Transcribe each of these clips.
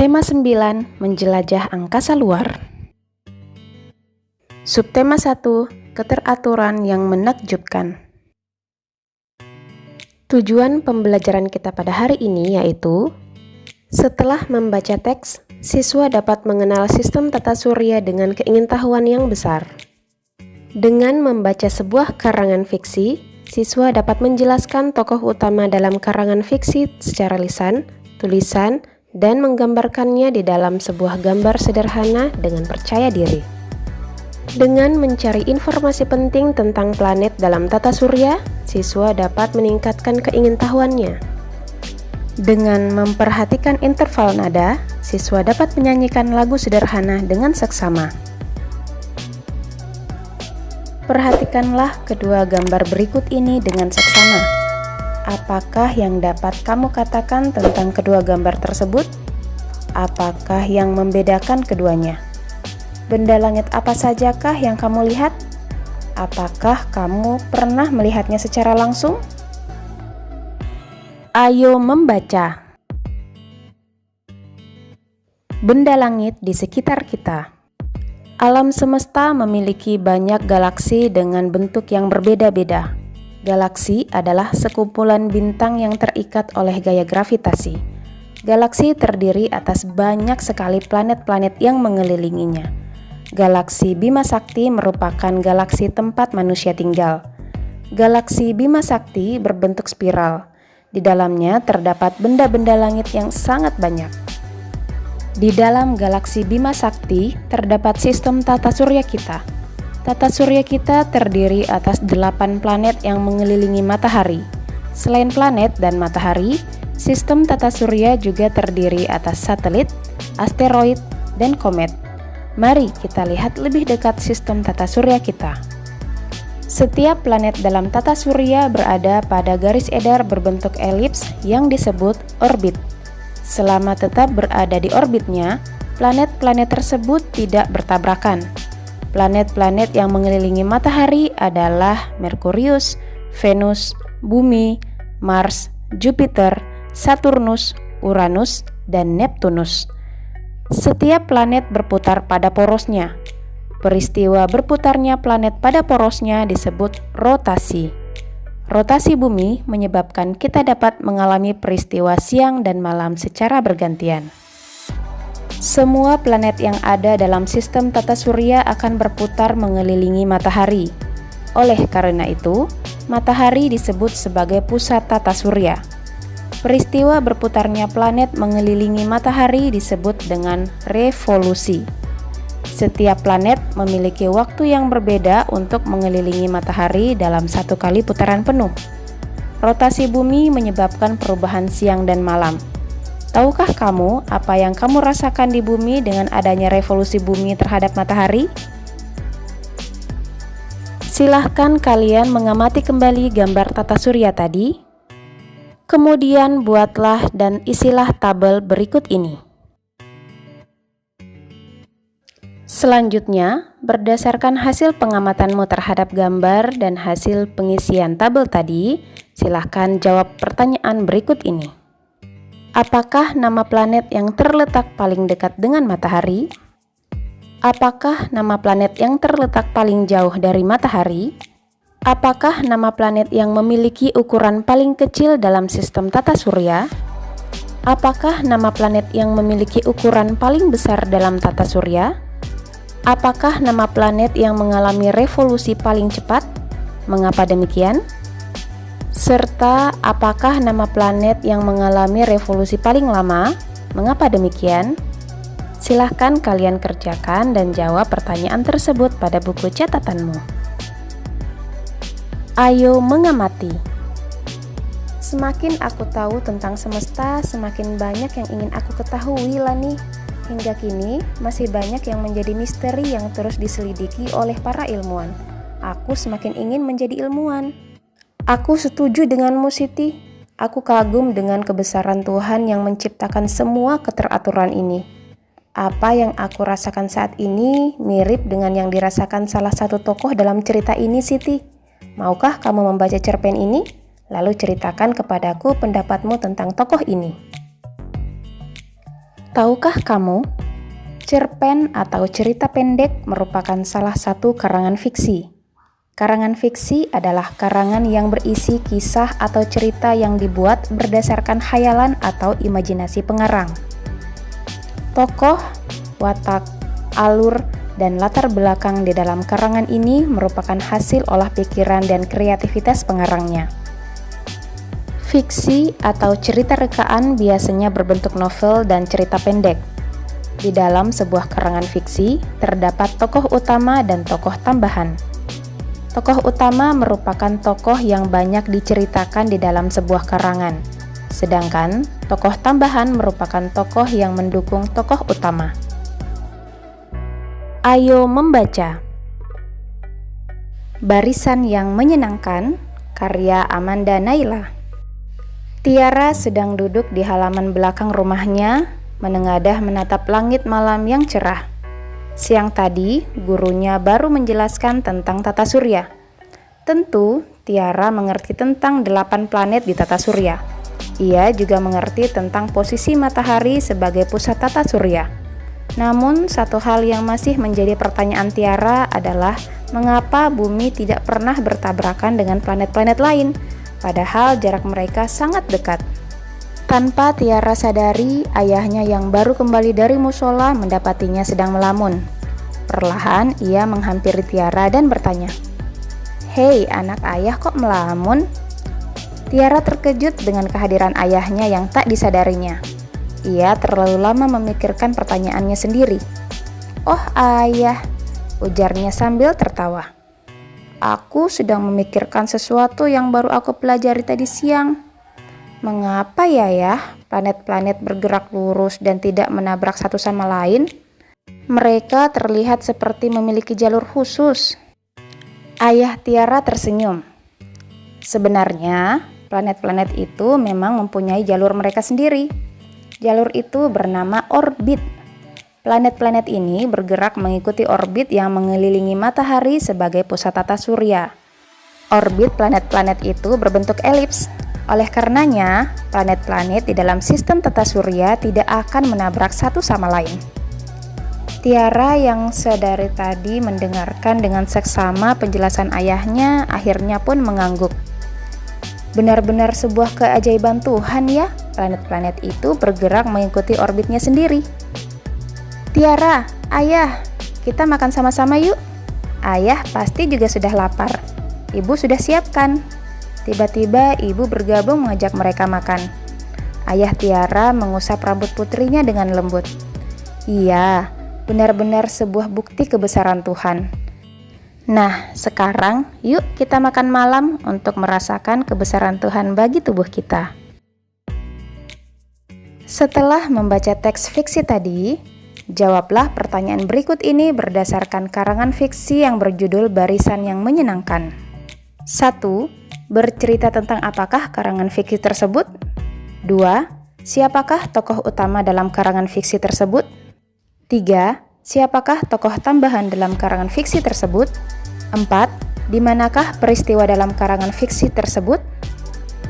Tema 9, menjelajah angkasa luar. Subtema 1, keteraturan yang menakjubkan. Tujuan pembelajaran kita pada hari ini yaitu, setelah membaca teks, siswa dapat mengenal sistem tata surya dengan keingintahuan yang besar. Dengan membaca sebuah karangan fiksi, siswa dapat menjelaskan tokoh utama dalam karangan fiksi secara lisan, tulisan, dan menggambarkannya di dalam sebuah gambar sederhana dengan percaya diri. Dengan mencari informasi penting tentang planet dalam tata surya, siswa dapat meningkatkan keingintahuannya. Dengan memperhatikan interval nada, siswa dapat menyanyikan lagu sederhana dengan seksama. Perhatikanlah kedua gambar berikut ini dengan seksama. Apakah yang dapat kamu katakan tentang kedua gambar tersebut? Apakah yang membedakan keduanya? Benda langit apa sajakah yang kamu lihat? Apakah kamu pernah melihatnya secara langsung? Ayo membaca. Benda langit di sekitar kita. Alam semesta memiliki banyak galaksi dengan bentuk yang berbeda-beda. Galaksi adalah sekumpulan bintang yang terikat oleh gaya gravitasi. Galaksi terdiri atas banyak sekali planet-planet yang mengelilinginya. Galaksi Bima Sakti merupakan galaksi tempat manusia tinggal. Galaksi Bima Sakti berbentuk spiral. Di dalamnya terdapat benda-benda langit yang sangat banyak. Di dalam galaksi Bima Sakti terdapat sistem tata surya kita. Tata surya kita terdiri atas 8 planet yang mengelilingi matahari. Selain planet dan matahari, sistem tata surya juga terdiri atas satelit, asteroid, dan komet. Mari kita lihat lebih dekat sistem tata surya kita. Setiap planet dalam tata surya berada pada garis edar berbentuk elips yang disebut orbit. Selama tetap berada di orbitnya, planet-planet tersebut tidak bertabrakan. Planet-planet yang mengelilingi matahari adalah Merkurius, Venus, Bumi, Mars, Jupiter, Saturnus, Uranus, dan Neptunus. Setiap planet berputar pada porosnya. Peristiwa berputarnya planet pada porosnya disebut rotasi. Rotasi bumi menyebabkan kita dapat mengalami peristiwa siang dan malam secara bergantian. Semua planet yang ada dalam sistem tata surya akan berputar mengelilingi matahari. Oleh karena itu, matahari disebut sebagai pusat tata surya. Peristiwa berputarnya planet mengelilingi matahari disebut dengan revolusi. Setiap planet memiliki waktu yang berbeda untuk mengelilingi matahari dalam satu kali putaran penuh. Rotasi bumi menyebabkan perubahan siang dan malam. Tahukah kamu apa yang kamu rasakan di bumi dengan adanya revolusi bumi terhadap matahari? Silahkan kalian mengamati kembali gambar tata surya tadi. Kemudian buatlah dan isilah tabel berikut ini. Selanjutnya, berdasarkan hasil pengamatanmu terhadap gambar dan hasil pengisian tabel tadi, silahkan jawab pertanyaan berikut ini. Apakah nama planet yang terletak paling dekat dengan matahari? Apakah nama planet yang terletak paling jauh dari matahari? Apakah nama planet yang memiliki ukuran paling kecil dalam sistem tata surya? Apakah nama planet yang memiliki ukuran paling besar dalam tata surya? Apakah nama planet yang mengalami revolusi paling cepat? Mengapa demikian? Serta apakah nama planet yang mengalami revolusi paling lama? Mengapa demikian? Silahkan kalian kerjakan dan jawab pertanyaan tersebut pada buku catatanmu. Ayo mengamati. Semakin aku tahu tentang semesta, semakin banyak yang ingin aku ketahui lah nih. Hingga kini, masih banyak yang menjadi misteri yang terus diselidiki oleh para ilmuwan. Aku semakin ingin menjadi ilmuwan. Aku setuju denganmu, Siti. Aku kagum dengan kebesaran Tuhan yang menciptakan semua keteraturan ini. Apa yang aku rasakan saat ini mirip dengan yang dirasakan salah satu tokoh dalam cerita ini, Siti. Maukah kamu membaca cerpen ini? Lalu ceritakan kepadaku pendapatmu tentang tokoh ini. Tahukah kamu, cerpen atau cerita pendek merupakan salah satu karangan fiksi. Karangan fiksi adalah karangan yang berisi kisah atau cerita yang dibuat berdasarkan khayalan atau imajinasi pengarang. Tokoh, watak, alur, dan latar belakang di dalam karangan ini merupakan hasil olah pikiran dan kreativitas pengarangnya. Fiksi atau cerita rekaan biasanya berbentuk novel dan cerita pendek. Di dalam sebuah karangan fiksi, terdapat tokoh utama dan tokoh tambahan. Tokoh utama merupakan tokoh yang banyak diceritakan di dalam sebuah karangan, sedangkan tokoh tambahan merupakan tokoh yang mendukung tokoh utama. Ayo membaca. Barisan yang menyenangkan, karya Amanda Naila. Tiara sedang duduk di halaman belakang rumahnya, menengadah menatap langit malam yang cerah. Siang tadi, gurunya baru menjelaskan tentang tata surya. Tentu, Tiara mengerti tentang 8 planet di tata surya. Ia juga mengerti tentang posisi matahari sebagai pusat tata surya. Namun, satu hal yang masih menjadi pertanyaan Tiara adalah mengapa bumi tidak pernah bertabrakan dengan planet-planet lain, padahal jarak mereka sangat dekat. Tanpa Tiara sadari, ayahnya yang baru kembali dari musola mendapatinya sedang melamun. Perlahan ia menghampiri Tiara dan bertanya, "Hei, anak ayah kok melamun?" Tiara terkejut dengan kehadiran ayahnya yang tak disadarinya. Ia terlalu lama memikirkan pertanyaannya sendiri. "Oh ayah," ujarnya sambil tertawa. "Aku sedang memikirkan sesuatu yang baru aku pelajari tadi siang. Mengapa ya planet-planet bergerak lurus dan tidak menabrak satu sama lain? Mereka terlihat seperti memiliki jalur khusus." Ayah Tiara tersenyum. Sebenarnya, planet-planet itu memang mempunyai jalur mereka sendiri. Jalur itu bernama orbit. Planet-planet ini bergerak mengikuti orbit yang mengelilingi matahari sebagai pusat tata surya. Orbit planet-planet itu berbentuk elips. Oleh karenanya, planet-planet di dalam sistem tata surya tidak akan menabrak satu sama lain. Tiara yang sedari tadi mendengarkan dengan seksama penjelasan ayahnya, akhirnya pun mengangguk. Benar-benar sebuah keajaiban Tuhan ya, planet-planet itu bergerak mengikuti orbitnya sendiri. "Tiara, ayah, kita makan sama-sama yuk. Ayah pasti juga sudah lapar. Ibu sudah siapkan." Tiba-tiba ibu bergabung mengajak mereka makan. Ayah Tiara mengusap rambut putrinya dengan lembut. Iya, benar-benar sebuah bukti kebesaran Tuhan. Nah, sekarang yuk kita makan malam untuk merasakan kebesaran Tuhan bagi tubuh kita. Setelah membaca teks fiksi tadi, jawablah pertanyaan berikut ini berdasarkan karangan fiksi yang berjudul Barisan yang Menyenangkan. 1. Bercerita tentang apakah karangan fiksi tersebut? 2. Siapakah tokoh utama dalam karangan fiksi tersebut? 3. Siapakah tokoh tambahan dalam karangan fiksi tersebut? 4. Di manakah peristiwa dalam karangan fiksi tersebut?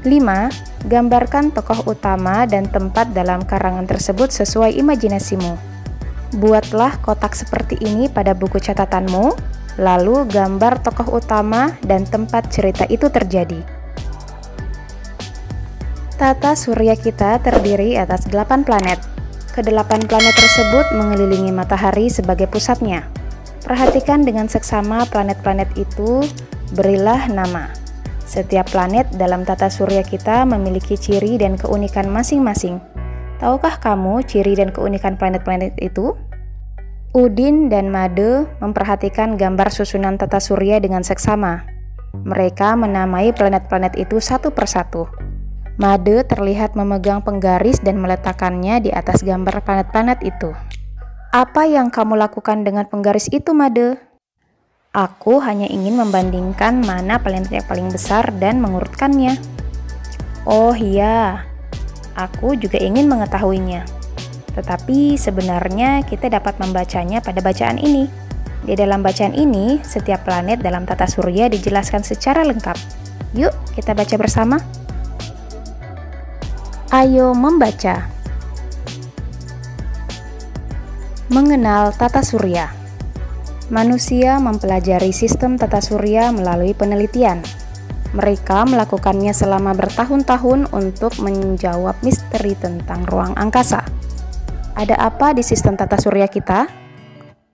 5. Gambarkan tokoh utama dan tempat dalam karangan tersebut sesuai imajinasimu. Buatlah kotak seperti ini pada buku catatanmu, lalu gambar tokoh utama dan tempat cerita itu terjadi. Tata surya kita terdiri atas 8 planet. Kedelapan planet tersebut mengelilingi matahari sebagai pusatnya. Perhatikan dengan seksama planet-planet itu, berilah nama. Setiap planet dalam tata surya kita memiliki ciri dan keunikan masing-masing. Tahukah kamu ciri dan keunikan planet-planet itu? Udin dan Made memperhatikan gambar susunan tata surya dengan seksama. Mereka menamai planet-planet itu satu persatu. Made terlihat memegang penggaris dan meletakkannya di atas gambar planet-planet itu. Apa yang kamu lakukan dengan penggaris itu, Made? Aku hanya ingin membandingkan mana planet yang paling besar dan mengurutkannya. Oh iya, aku juga ingin mengetahuinya. Tetapi sebenarnya kita dapat membacanya pada bacaan ini. Di dalam bacaan ini, setiap planet dalam tata surya dijelaskan secara lengkap. Yuk, kita baca bersama. Ayo membaca. Mengenal tata surya. Manusia mempelajari sistem tata surya melalui penelitian. Mereka melakukannya selama bertahun-tahun untuk menjawab misteri tentang ruang angkasa. Ada apa di sistem tata surya kita?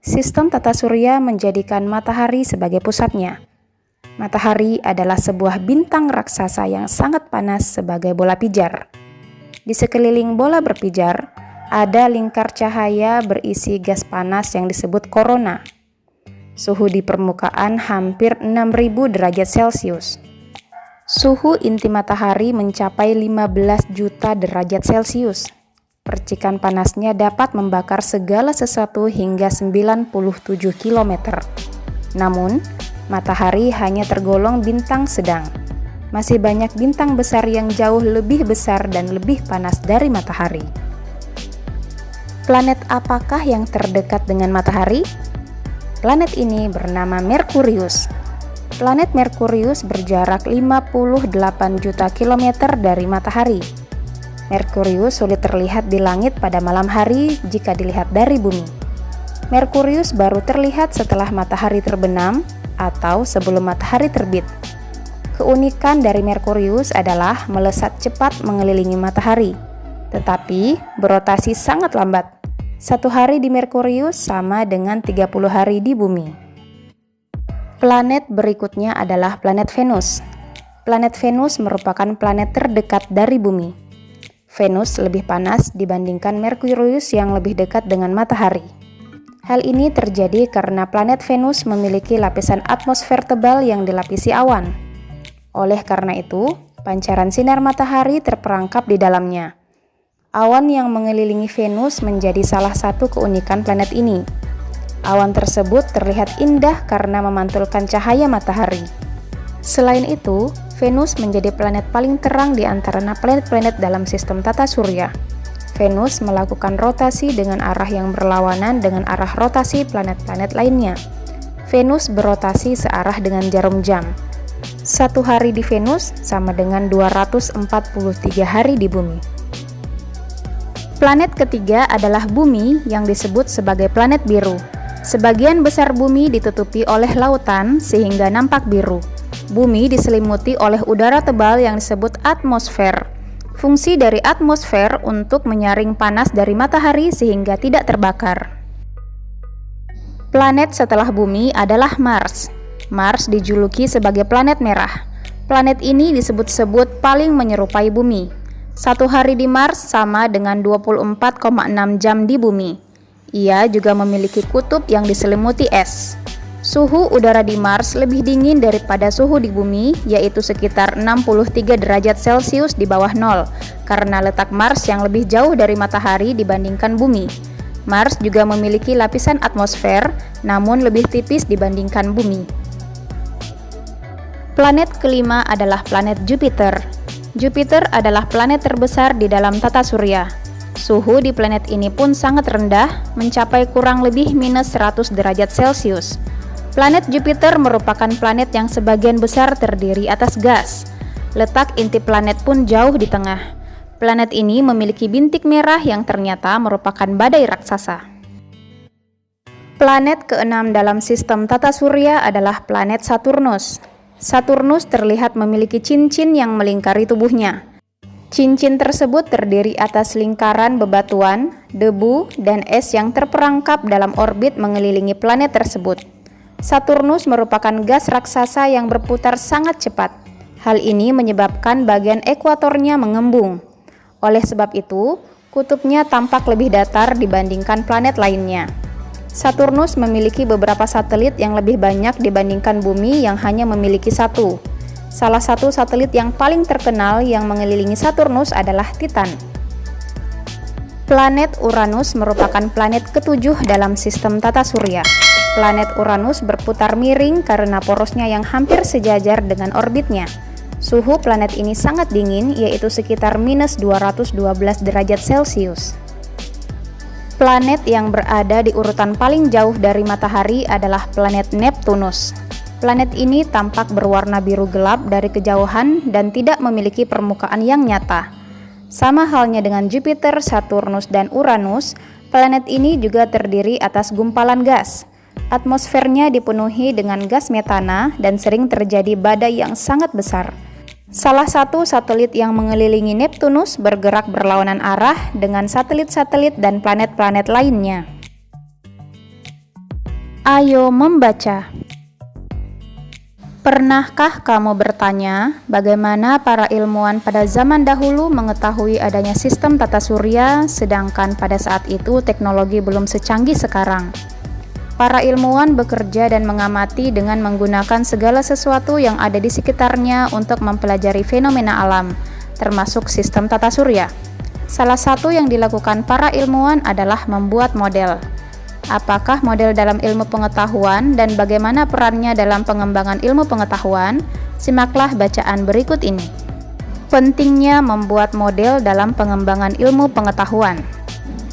Sistem tata surya menjadikan matahari sebagai pusatnya. Matahari adalah sebuah bintang raksasa yang sangat panas sebagai bola pijar. Di sekeliling bola berpijar, ada lingkar cahaya berisi gas panas yang disebut korona. Suhu di permukaan hampir 6000 derajat Celcius. Suhu inti matahari mencapai 15 juta derajat Celcius. Percikan panasnya dapat membakar segala sesuatu hingga 97 km. Namun, matahari hanya tergolong bintang sedang. Masih banyak bintang besar yang jauh lebih besar dan lebih panas dari matahari. Planet apakah yang terdekat dengan matahari? Planet ini bernama Merkurius. Planet Merkurius berjarak 58 juta kilometer dari matahari. Merkurius sulit terlihat di langit pada malam hari jika dilihat dari bumi. Merkurius baru terlihat setelah matahari terbenam atau sebelum matahari terbit. Keunikan dari Merkurius adalah melesat cepat mengelilingi matahari, tetapi berotasi sangat lambat. 1 hari di Merkurius sama dengan 30 hari di bumi. Planet berikutnya adalah planet Venus. Planet Venus merupakan planet terdekat dari bumi. Venus lebih panas dibandingkan Merkurius yang lebih dekat dengan matahari. Hal ini terjadi karena planet Venus memiliki lapisan atmosfer tebal yang dilapisi awan. Oleh karena itu, pancaran sinar matahari terperangkap di dalamnya. Awan yang mengelilingi Venus menjadi salah satu keunikan planet ini. Awan tersebut terlihat indah karena memantulkan cahaya matahari. Selain itu, Venus menjadi planet paling terang di antara planet-planet dalam sistem tata surya. Venus melakukan rotasi dengan arah yang berlawanan dengan arah rotasi planet-planet lainnya. Venus berotasi searah dengan jarum jam. 1 hari di Venus sama dengan 243 hari di bumi. Planet ketiga adalah Bumi yang disebut sebagai planet biru. Sebagian besar bumi ditutupi oleh lautan sehingga nampak biru. Bumi diselimuti oleh udara tebal yang disebut atmosfer. Fungsi dari atmosfer untuk menyaring panas dari matahari sehingga tidak terbakar. Planet setelah Bumi adalah Mars. Mars dijuluki sebagai planet merah. Planet ini disebut-sebut paling menyerupai Bumi. 1 hari di Mars sama dengan 24,6 jam di Bumi. Ia juga memiliki kutub yang diselimuti es. Suhu udara di Mars lebih dingin daripada suhu di Bumi, yaitu sekitar 63 derajat Celcius di bawah nol, karena letak Mars yang lebih jauh dari matahari dibandingkan Bumi. Mars juga memiliki lapisan atmosfer, namun lebih tipis dibandingkan Bumi. Planet kelima adalah planet Jupiter. Jupiter adalah planet terbesar di dalam tata surya. Suhu di planet ini pun sangat rendah, mencapai kurang lebih minus 100 derajat Celcius. Planet Jupiter merupakan planet yang sebagian besar terdiri atas gas. Letak inti planet pun jauh di tengah. Planet ini memiliki bintik merah yang ternyata merupakan badai raksasa. Planet keenam dalam sistem tata surya adalah planet Saturnus. Saturnus terlihat memiliki cincin yang melingkari tubuhnya. Cincin tersebut terdiri atas lingkaran bebatuan, debu, dan es yang terperangkap dalam orbit mengelilingi planet tersebut. Saturnus merupakan gas raksasa yang berputar sangat cepat. Hal ini menyebabkan bagian ekuatornya mengembung. Oleh sebab itu, kutubnya tampak lebih datar dibandingkan planet lainnya. Saturnus memiliki beberapa satelit yang lebih banyak dibandingkan Bumi yang hanya memiliki 1. Salah satu satelit yang paling terkenal yang mengelilingi Saturnus adalah Titan. Planet Uranus merupakan planet ketujuh dalam sistem tata surya. Planet Uranus berputar miring karena porosnya yang hampir sejajar dengan orbitnya. Suhu planet ini sangat dingin, yaitu sekitar minus 212 derajat Celcius. Planet yang berada di urutan paling jauh dari matahari adalah planet Neptunus. Planet ini tampak berwarna biru gelap dari kejauhan dan tidak memiliki permukaan yang nyata. Sama halnya dengan Jupiter, Saturnus, dan Uranus, Planet ini juga terdiri atas gumpalan gas. Atmosfernya dipenuhi dengan gas metana dan sering terjadi badai yang sangat besar. Salah satu satelit yang mengelilingi Neptunus bergerak berlawanan arah dengan satelit-satelit dan planet-planet lainnya. Ayo membaca. Pernahkah kamu bertanya, bagaimana para ilmuwan pada zaman dahulu mengetahui adanya sistem tata surya, sedangkan pada saat itu teknologi belum secanggih sekarang? Para ilmuwan bekerja dan mengamati dengan menggunakan segala sesuatu yang ada di sekitarnya untuk mempelajari fenomena alam, termasuk sistem tata surya. Salah satu yang dilakukan para ilmuwan adalah membuat model. Apakah model dalam ilmu pengetahuan dan bagaimana perannya dalam pengembangan ilmu pengetahuan? Simaklah bacaan berikut ini. Pentingnya membuat model dalam pengembangan ilmu pengetahuan.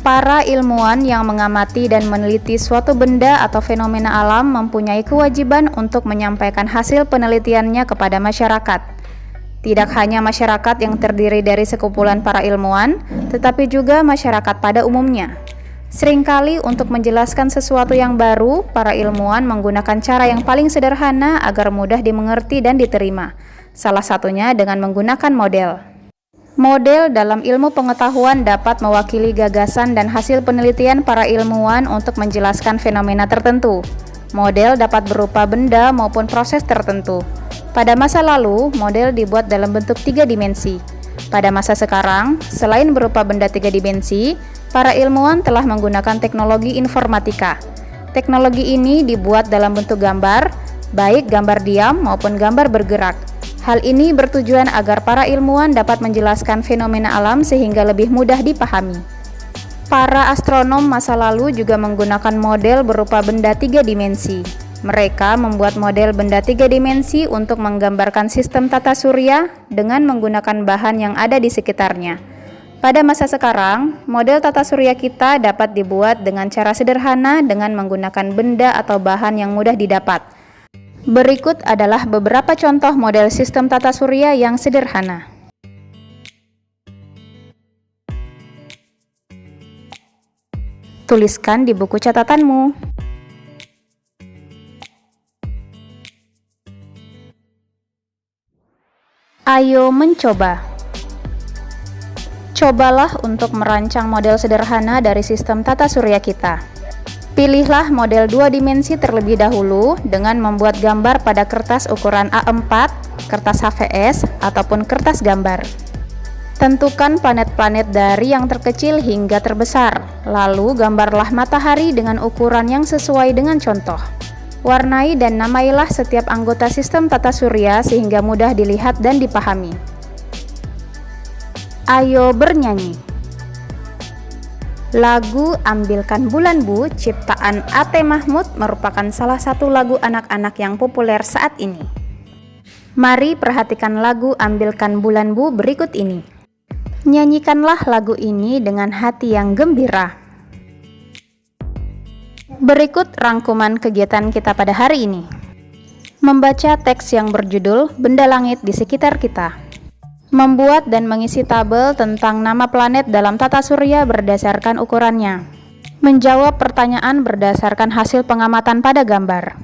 Para ilmuwan yang mengamati dan meneliti suatu benda atau fenomena alam mempunyai kewajiban untuk menyampaikan hasil penelitiannya kepada masyarakat. Tidak hanya masyarakat yang terdiri dari sekumpulan para ilmuwan, tetapi juga masyarakat pada umumnya. Seringkali untuk menjelaskan sesuatu yang baru, para ilmuwan menggunakan cara yang paling sederhana agar mudah dimengerti dan diterima. Salah satunya dengan menggunakan model. Model dalam ilmu pengetahuan dapat mewakili gagasan dan hasil penelitian para ilmuwan untuk menjelaskan fenomena tertentu. Model dapat berupa benda maupun proses tertentu. Pada masa lalu, model dibuat dalam bentuk 3 dimensi. Pada masa sekarang, selain berupa benda 3 dimensi, para ilmuwan telah menggunakan teknologi informatika. Teknologi ini dibuat dalam bentuk gambar, baik gambar diam maupun gambar bergerak. Hal ini bertujuan agar para ilmuwan dapat menjelaskan fenomena alam sehingga lebih mudah dipahami. Para astronom masa lalu juga menggunakan model berupa benda 3 dimensi. Mereka membuat model benda 3 dimensi untuk menggambarkan sistem tata surya dengan menggunakan bahan yang ada di sekitarnya. Pada masa sekarang, model tata surya kita dapat dibuat dengan cara sederhana dengan menggunakan benda atau bahan yang mudah didapat. Berikut adalah beberapa contoh model sistem tata surya yang sederhana. Tuliskan di buku catatanmu. Ayo mencoba. Cobalah untuk merancang model sederhana dari sistem tata surya kita. Pilihlah model 2 dimensi terlebih dahulu dengan membuat gambar pada kertas ukuran A4, kertas HVS, ataupun kertas gambar. Tentukan planet-planet dari yang terkecil hingga terbesar, lalu gambarlah matahari dengan ukuran yang sesuai dengan contoh. Warnai dan namailah setiap anggota sistem tata surya sehingga mudah dilihat dan dipahami. Ayo bernyanyi. Lagu Ambilkan Bulan Bu ciptaan A.T. Mahmud merupakan salah satu lagu anak-anak yang populer saat ini. Mari perhatikan lagu Ambilkan Bulan Bu berikut ini. Nyanyikanlah lagu ini dengan hati yang gembira. Berikut rangkuman kegiatan kita pada hari ini. Membaca teks yang berjudul Benda Langit di Sekitar Kita. Membuat dan mengisi tabel tentang nama planet dalam tata surya berdasarkan ukurannya. Menjawab pertanyaan berdasarkan hasil pengamatan pada gambar.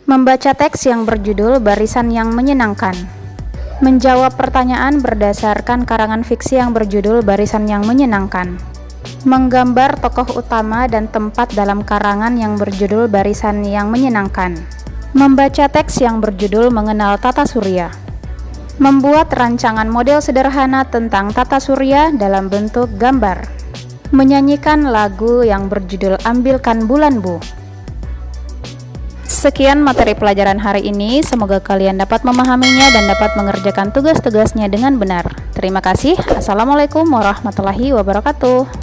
Membaca teks yang berjudul Barisan yang Menyenangkan. Menjawab pertanyaan berdasarkan karangan fiksi yang berjudul Barisan yang Menyenangkan. Menggambar tokoh utama dan tempat dalam karangan yang berjudul Barisan yang Menyenangkan. Membaca teks yang berjudul Mengenal Tata Surya. Membuat rancangan model sederhana tentang tata surya dalam bentuk gambar. Menyanyikan lagu yang berjudul Ambilkan Bulan Bu. Sekian materi pelajaran hari ini, semoga kalian dapat memahaminya dan dapat mengerjakan tugas-tugasnya dengan benar. Terima kasih. Assalamualaikum warahmatullahi wabarakatuh.